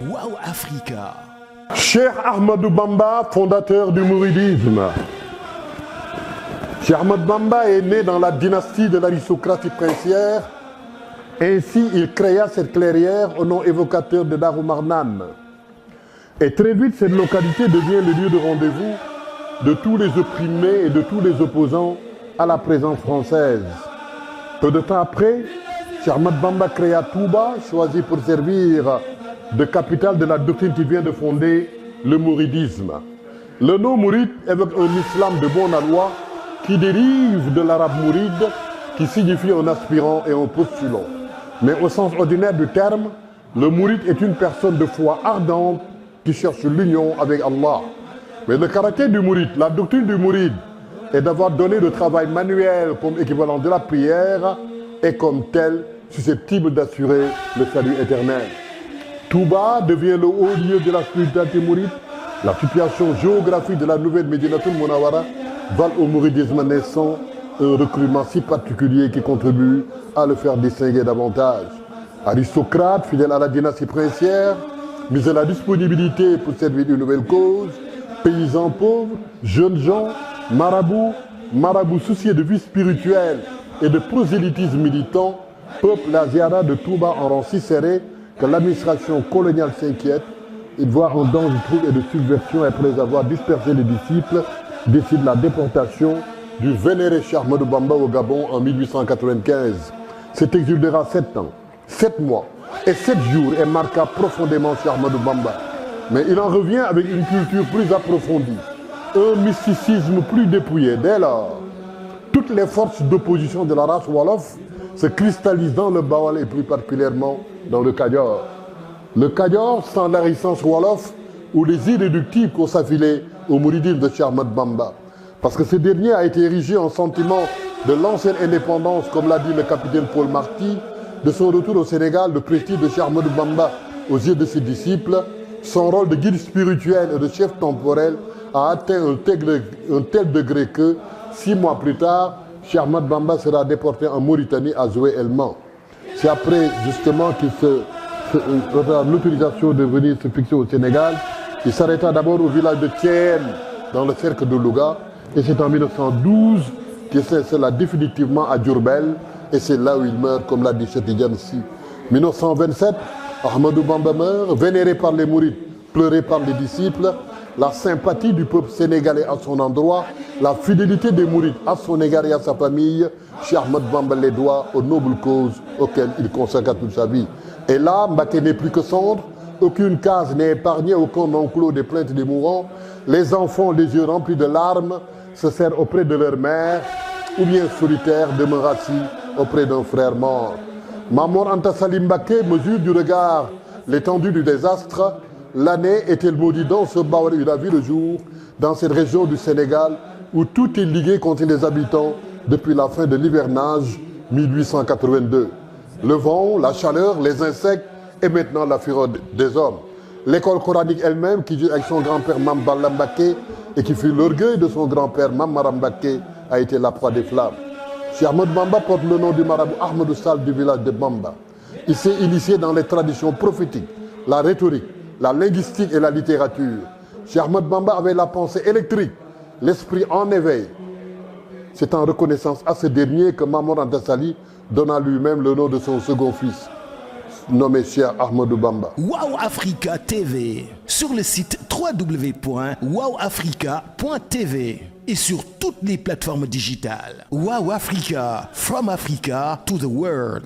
Wow Africa. Cheikh Ahmadou Bamba, fondateur du mouridisme. Cheikh Ahmadou Bamba est né dans la dynastie de l'aristocratie princière. Ainsi, il créa cette clairière au nom évocateur de Darou Marnane. Et très vite, cette localité devient le lieu de rendez-vous de tous les opprimés et de tous les opposants à la présence française. Peu de temps après, Cheikh Ahmadou Bamba créa Touba, choisi pour servir de capitale de la doctrine qui vient de fonder le mouridisme. Le nom mouride évoque un islam de bon aloi qui dérive de l'arabe mouride, qui signifie un aspirant et un postulant. Mais au sens ordinaire du terme, le mouride est une personne de foi ardente qui cherche l'union avec Allah. Mais le caractère du mouride, la doctrine du mouride, est d'avoir donné le travail manuel comme équivalent de la prière et comme tel susceptible d'assurer le salut éternel. Touba devient le haut lieu de la spiritualité mouride. La situation géographique de la nouvelle Médinatoul Mounawara valent au mouridisme naissant un recrutement si particulier qui contribue à le faire distinguer davantage. Aristocrate, fidèle à la dynastie princière, mis à la disponibilité pour servir une nouvelle cause, paysans pauvres, jeunes gens, marabouts souciés de vie spirituelle et de prosélytisme militant, peuple la ziara de Touba en rang si serré que l'administration coloniale s'inquiète. Il voit un danger de trouble et de subversion après avoir dispersé les disciples, décide la déportation du vénéré Cheikh Ahmadou Bamba au Gabon en 1895. Cet exil durera 7 ans, 7 mois et 7 jours et marqua profondément Cheikh Ahmadou Bamba. Mais il en revient avec une culture plus approfondie, un mysticisme plus dépouillé. Dès lors, toutes les forces d'opposition de la race Wolof se cristallisent dans le Bawal et plus particulièrement dans le Kadior. Le Kadior, sans la résistance Wolof ou les irréductibles qu'on s'affilait au mouridisme de Cheikh Ahmadou Bamba. Parce que ce dernier a été érigé en sentiment de l'ancienne indépendance, comme l'a dit le capitaine Paul Marty, de son retour au Sénégal, le prestige de Cheikh Ahmadou Bamba aux yeux de ses disciples, son rôle de guide spirituel et de chef temporel a atteint un tel degré que, 6 mois plus tard, Cheikh Ahmadou Bamba sera déporté en Mauritanie à Zoué-Elman. C'est après justement qu'il l'autorisation de venir se fixer au Sénégal. Il s'arrêta d'abord au village de Thiène, dans le cercle de Louga, et c'est en 1912 qu'il s'installe définitivement à Diourbel, et c'est là où il meurt, comme l'a dit Cheikh Tidiane Sy. 1927, Ahmadou Bamba meurt, vénéré par les mourides, pleuré par les disciples. La sympathie du peuple sénégalais à son endroit, la fidélité des mourides à son égard et à sa famille, Cheikh Ahmadou Bamba les doit aux nobles causes auxquelles il consacra toute sa vie. Et là, Mbacké n'est plus que cendre, aucune case n'est épargnée, aucun enclos des plaintes des mourants. Les enfants, les yeux remplis de larmes, se serrent auprès de leur mère, ou bien solitaires, demeurent assis auprès d'un frère mort. Mamor Anta Sali Mbacké mesure du regard l'étendue du désastre. L'année est-elle maudite dans ce Bawal, il a vu le jour, dans cette région du Sénégal, où tout est ligué contre les habitants depuis la fin de l'hivernage 1882. Le vent, la chaleur, les insectes et maintenant la fureur des hommes. L'école coranique elle-même, qui vit avec son grand-père Mam Balla Mbacké et qui fut l'orgueil de son grand-père Mam Maram Mbacké, a été la proie des flammes. Cheikh Ahmadou Bamba porte le nom du marabout Ahmadou Sall du village de Bamba. Il s'est initié dans les traditions prophétiques, la rhétorique, la linguistique et la littérature. Cheikh Ahmadou Bamba avait la pensée électrique, l'esprit en éveil. C'est en reconnaissance à ce dernier que Mamor Anta Sali donna lui-même le nom de son second fils, nommé Cheikh Ahmadou Bamba. Wow Africa TV, sur le site www.wowafrica.tv et sur toutes les plateformes digitales. Wow Africa, from Africa to the world.